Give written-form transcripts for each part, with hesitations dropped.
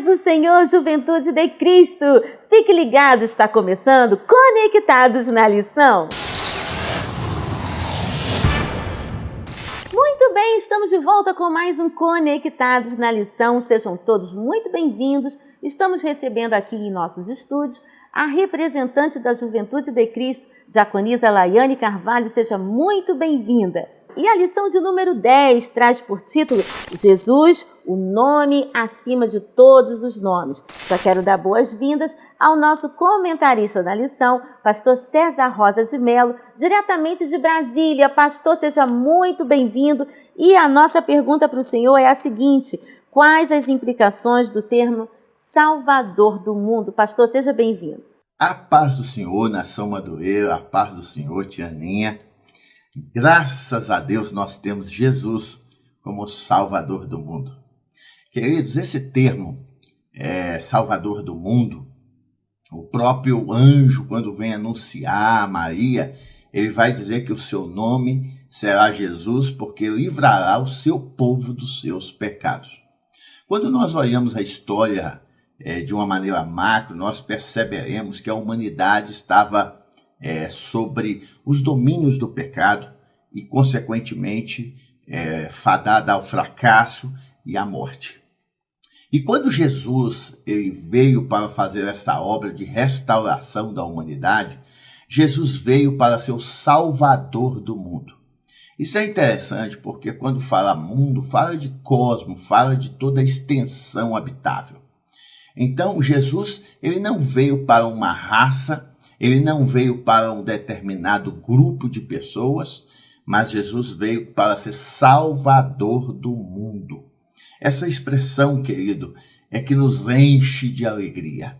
paz do Senhor, Juventude de Cristo! Fique ligado, está começando Conectados na Lição. Muito bem, estamos de volta com mais um Conectados na Lição. Sejam todos muito bem-vindos. Estamos recebendo aqui em nossos estúdios a representante da Juventude de Cristo, Diaconisa Laiane Carvalho. Seja muito bem-vinda. E a lição de número 10 traz por título Jesus, o nome acima de todos os nomes. Já quero dar boas-vindas ao nosso comentarista da lição, pastor César Rosa de Mello, diretamente de Brasília. Pastor, seja muito bem-vindo. E a nossa pergunta para o senhor é a seguinte: quais as implicações do termo Salvador do mundo? Pastor, seja bem-vindo. A paz do Senhor, nação Madureira, a paz do Senhor, Tianinha. Graças a Deus nós temos Jesus como Salvador do mundo. Queridos, esse termo, Salvador do mundo, o próprio anjo, quando vem anunciar a Maria, ele vai dizer que o seu nome será Jesus, porque livrará o seu povo dos seus pecados. Quando nós olhamos a história de uma maneira macro, nós perceberemos que a humanidade estava sobre os domínios do pecado e, consequentemente, fadada ao fracasso e à morte. E quando Jesus ele veio para fazer essa obra de restauração da humanidade, Jesus veio para ser o Salvador do mundo. Isso é interessante porque quando fala mundo, fala de cosmo, fala de toda a extensão habitável. Então, Jesus ele não veio para uma raça, ele não veio para um determinado grupo de pessoas, mas Jesus veio para ser Salvador do mundo. Essa expressão, querido, é que nos enche de alegria.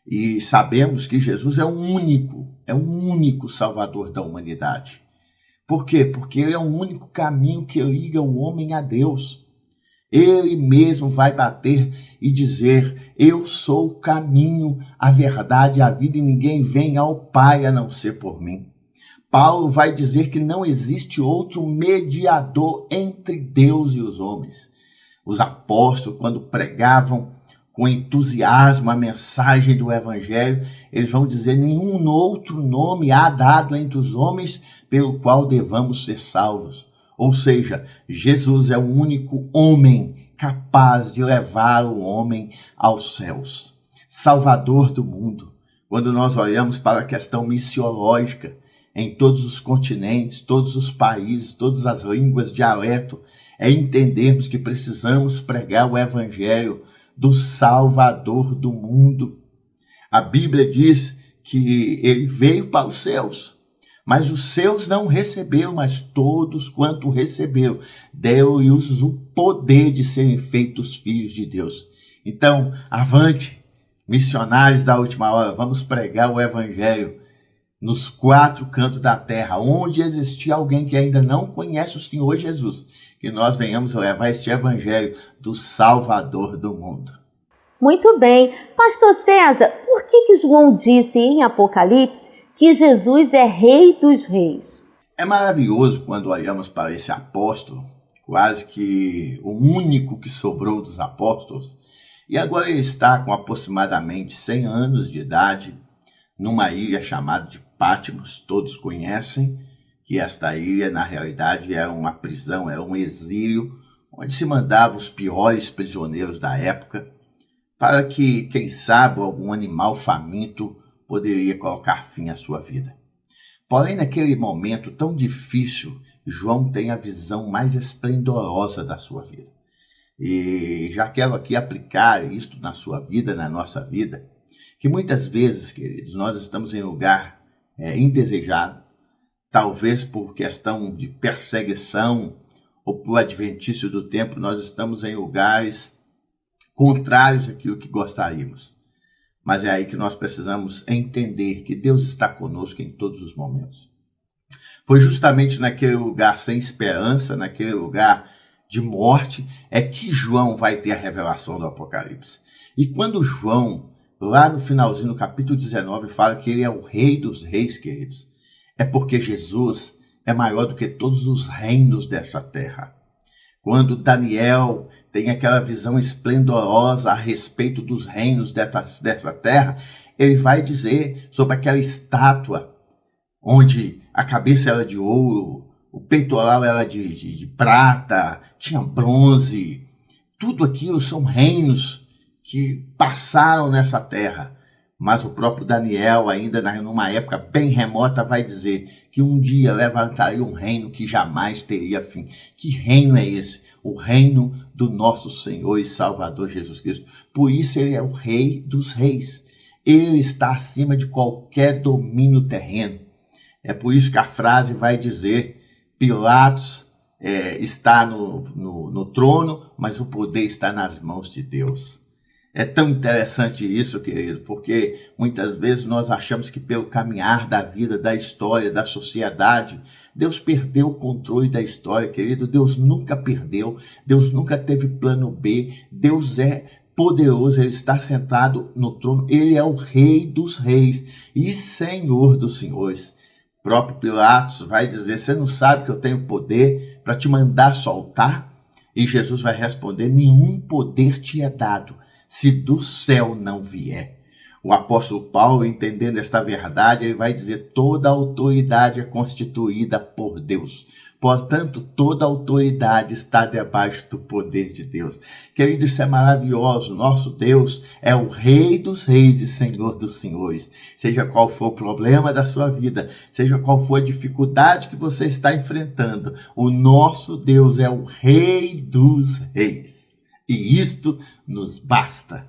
E sabemos que Jesus é o único Salvador da humanidade. Por quê? Porque ele é o único caminho que liga o homem a Deus. Ele mesmo vai bater e dizer: eu sou o caminho, a verdade e a vida, e ninguém vem ao Pai a não ser por mim. Paulo vai dizer que não existe outro mediador entre Deus e os homens. Os apóstolos, quando pregavam com entusiasmo a mensagem do Evangelho, eles vão dizer: nenhum outro nome há dado entre os homens pelo qual devamos ser salvos. Ou seja, Jesus é o único homem capaz de levar o homem aos céus. Salvador do mundo. Quando nós olhamos para a questão missiológica, em todos os continentes, todos os países, todas as línguas, dialeto, é entendermos que precisamos pregar o Evangelho do Salvador do mundo. A Bíblia diz que ele veio para os céus, mas os seus não receberam, mas todos quanto receberam, deu-lhes o poder de serem feitos filhos de Deus. Então, avante, missionários da última hora, vamos pregar o Evangelho nos 4 cantos da terra, onde existir alguém que ainda não conhece o Senhor Jesus, que nós venhamos levar este Evangelho do Salvador do mundo. Muito bem. Pastor César, por que João disse em Apocalipse que Jesus é Rei dos Reis? É maravilhoso quando olhamos para esse apóstolo, quase que o único que sobrou dos apóstolos, e agora ele está com aproximadamente 100 anos de idade, numa ilha chamada de Patmos. Todos conhecem que esta ilha, na realidade, era uma prisão, era um exílio, onde se mandava os piores prisioneiros da época, para que, quem sabe, algum animal faminto poderia colocar fim à sua vida. Porém, naquele momento tão difícil, João tem a visão mais esplendorosa da sua vida. E já quero aqui aplicar isto na sua vida, na nossa vida, que muitas vezes, queridos, nós estamos em lugar indesejado, talvez por questão de perseguição ou por adventício do tempo, nós estamos em lugares contrários àquilo que gostaríamos. Mas é aí que nós precisamos entender que Deus está conosco em todos os momentos. Foi justamente naquele lugar sem esperança, naquele lugar de morte, é que João vai ter a revelação do Apocalipse. E quando João, lá no finalzinho, no capítulo 19, fala que ele é o Rei dos Reis, queridos, é porque Jesus é maior do que todos os reinos dessa terra. Quando Daniel tem aquela visão esplendorosa a respeito dos reinos dessa terra, ele vai dizer sobre aquela estátua onde a cabeça era de ouro, o peitoral era de prata, tinha bronze. Tudo aquilo são reinos que passaram nessa terra. Mas o próprio Daniel, ainda numa época bem remota, vai dizer que um dia levantaria um reino que jamais teria fim. Que reino é esse? O reino do nosso Senhor e Salvador Jesus Cristo. Por isso ele é o Rei dos Reis. Ele está acima de qualquer domínio terreno. É por isso que a frase vai dizer: Pilatos está no trono, mas o poder está nas mãos de Deus. É tão interessante isso, querido, porque muitas vezes nós achamos que pelo caminhar da vida, da história, da sociedade, Deus perdeu o controle da história, querido. Deus nunca perdeu, Deus nunca teve plano B, Deus é poderoso, Ele está sentado no trono, Ele é o Rei dos Reis e Senhor dos Senhores. O próprio Pilatos vai dizer: você não sabe que eu tenho poder para te mandar soltar? E Jesus vai responder: nenhum poder te é dado se do céu não vier. O apóstolo Paulo, entendendo esta verdade, ele vai dizer: toda autoridade é constituída por Deus. Portanto, toda autoridade está debaixo do poder de Deus. Querido, isso é maravilhoso. Nosso Deus é o Rei dos Reis e Senhor dos Senhores. Seja qual for o problema da sua vida, seja qual for a dificuldade que você está enfrentando, o nosso Deus é o Rei dos Reis. E isto nos basta.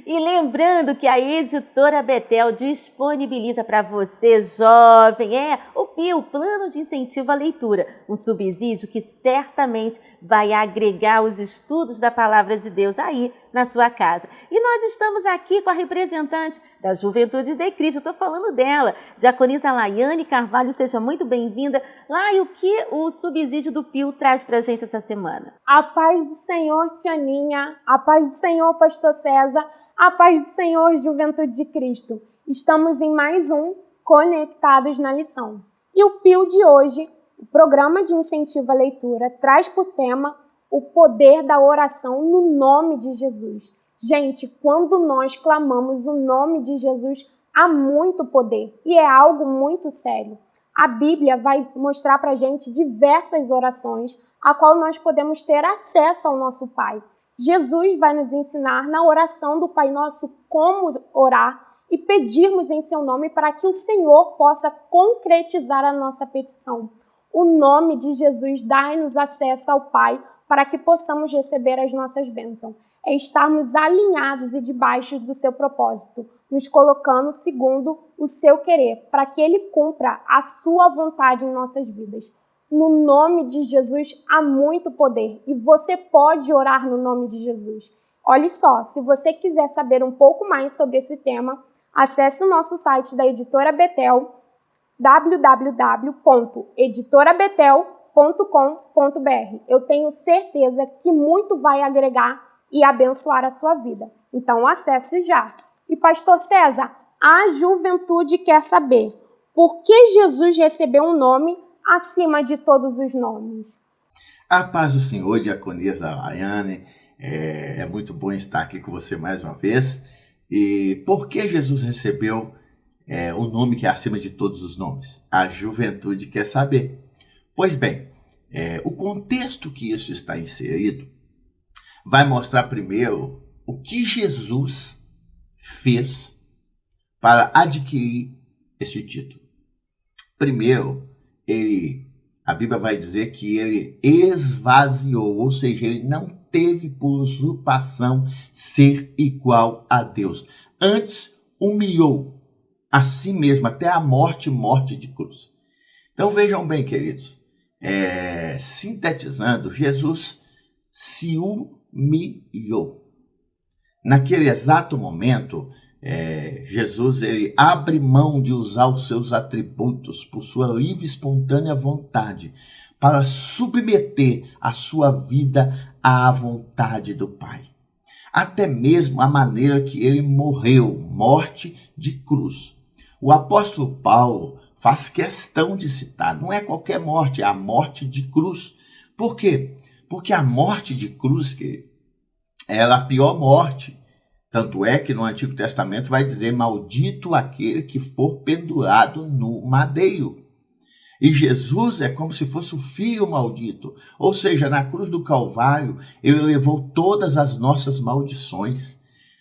E lembrando que a Editora Betel disponibiliza para você, jovem, o PIL, Plano de Incentivo à Leitura, um subsídio que certamente vai agregar os estudos da Palavra de Deus aí na sua casa. E nós estamos aqui com a representante da Juventude de Cristo, estou falando dela, Diaconisa Laiane Carvalho, seja muito bem-vinda. Lai, o que o subsídio do PIL traz para a gente essa semana? A paz do Senhor, Tianinha, a paz do Senhor, Pastor César, a paz do Senhor, Juventude de Cristo. Estamos em mais um Conectados na Lição. E o PIL de hoje, o Programa de Incentivo à Leitura, traz por tema o poder da oração no nome de Jesus. Gente, quando nós clamamos o nome de Jesus, há muito poder e é algo muito sério. A Bíblia vai mostrar para a gente diversas orações a qual nós podemos ter acesso ao nosso Pai. Jesus vai nos ensinar na oração do Pai Nosso como orar e pedirmos em seu nome para que o Senhor possa concretizar a nossa petição. O nome de Jesus dá-nos acesso ao Pai para que possamos receber as nossas bênçãos. É estarmos alinhados e debaixo do seu propósito, nos colocando segundo o seu querer, para que ele cumpra a sua vontade em nossas vidas. No nome de Jesus há muito poder e você pode orar no nome de Jesus. Olha só, se você quiser saber um pouco mais sobre esse tema, acesse o nosso site da Editora Betel, www.editorabetel.com.br. Eu tenho certeza que muito vai agregar e abençoar a sua vida. Então acesse já. E Pastor César, a juventude quer saber por que Jesus recebeu um nome acima de todos os nomes. A paz do Senhor, Diaconisa Laiane, é muito bom estar aqui com você mais uma vez. E por que Jesus recebeu o nome que é acima de todos os nomes? A juventude quer saber. Pois bem, o contexto que isso está inserido vai mostrar primeiro o que Jesus fez para adquirir esse título. Primeiro, a Bíblia vai dizer que ele esvaziou, ou seja, ele não teve por usurpação ser igual a Deus. Antes, humilhou a si mesmo até a morte de cruz. Então vejam bem, queridos, sintetizando, Jesus se humilhou. Naquele exato momento, Jesus ele abre mão de usar os seus atributos por sua livre e espontânea vontade para submeter a sua vida à vontade do Pai. Até mesmo a maneira que ele morreu, morte de cruz. O apóstolo Paulo faz questão de citar, não é qualquer morte, é a morte de cruz. Por quê? Porque a morte de cruz, que ela é a pior morte. Tanto é que no Antigo Testamento vai dizer: maldito aquele que for pendurado no madeiro. E Jesus é como se fosse o filho maldito. Ou seja, na cruz do Calvário, ele levou todas as nossas maldições.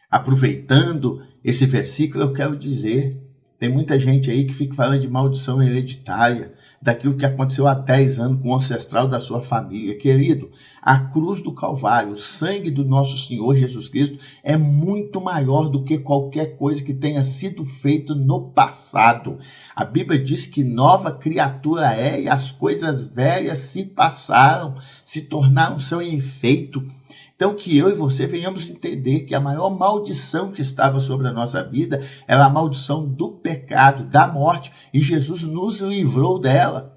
Aproveitando esse versículo, eu quero dizer, tem muita gente aí que fica falando de maldição hereditária, daquilo que aconteceu há 10 anos com o ancestral da sua família. Querido, a cruz do Calvário, o sangue do nosso Senhor Jesus Cristo é muito maior do que qualquer coisa que tenha sido feito no passado. A Bíblia diz que nova criatura é e as coisas velhas se passaram, se tornaram sem efeito. Então, que eu e você venhamos entender que a maior maldição que estava sobre a nossa vida era a maldição do pecado, da morte, e Jesus nos livrou dela.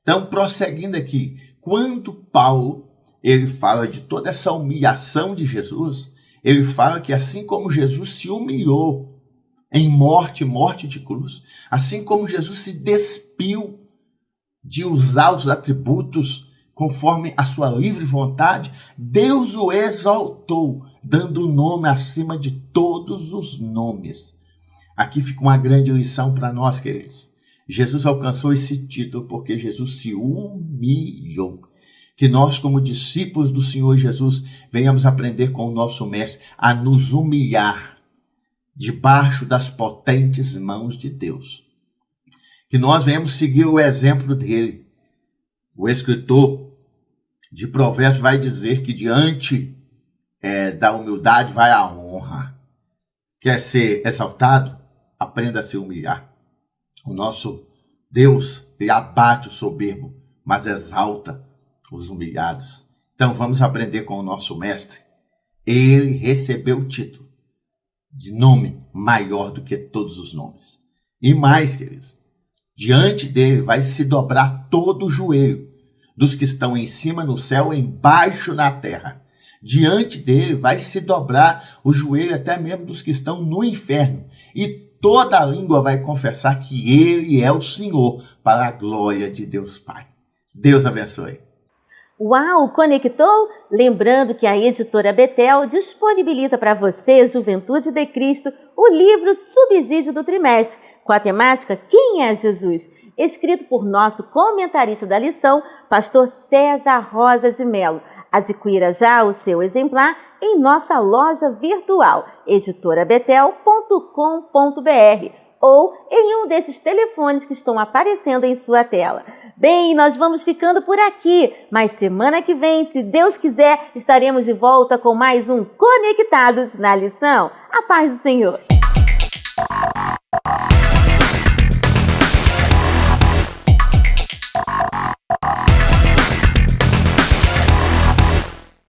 Então, prosseguindo aqui, quando Paulo ele fala de toda essa humilhação de Jesus, ele fala que assim como Jesus se humilhou em morte de cruz, assim como Jesus se despiu de usar os atributos conforme a sua livre vontade, Deus o exaltou, dando o nome acima de todos os nomes. Aqui fica uma grande lição para nós, queridos. Jesus alcançou esse título porque Jesus se humilhou. Que nós, como discípulos do Senhor Jesus, venhamos aprender com o nosso Mestre a nos humilhar debaixo das potentes mãos de Deus. Que nós venhamos seguir o exemplo dele. O escritor de Provérbios vai dizer que diante da humildade vai a honra. Quer ser exaltado? Aprenda a se humilhar. O nosso Deus, ele abate o soberbo, mas exalta os humilhados. Então vamos aprender com o nosso mestre. Ele recebeu o título de nome maior do que todos os nomes. E mais, queridos, diante dele vai se dobrar todo o joelho dos que estão em cima no céu, embaixo na terra. Diante dele vai se dobrar o joelho até mesmo dos que estão no inferno. E toda a língua vai confessar que ele é o Senhor, para a glória de Deus Pai. Deus abençoe. Uau, conectou? Lembrando que a editora Betel disponibiliza para você, Juventude de Cristo, o livro Subsídio do Trimestre, com a temática Quem é Jesus?, escrito por nosso comentarista da lição, pastor César Rosa de Melo. Adquira já o seu exemplar em nossa loja virtual, editorabetel.com.br, ou em um desses telefones que estão aparecendo em sua tela. Bem, nós vamos ficando por aqui, mas semana que vem, se Deus quiser, estaremos de volta com mais um Conectados na Lição. A paz do Senhor!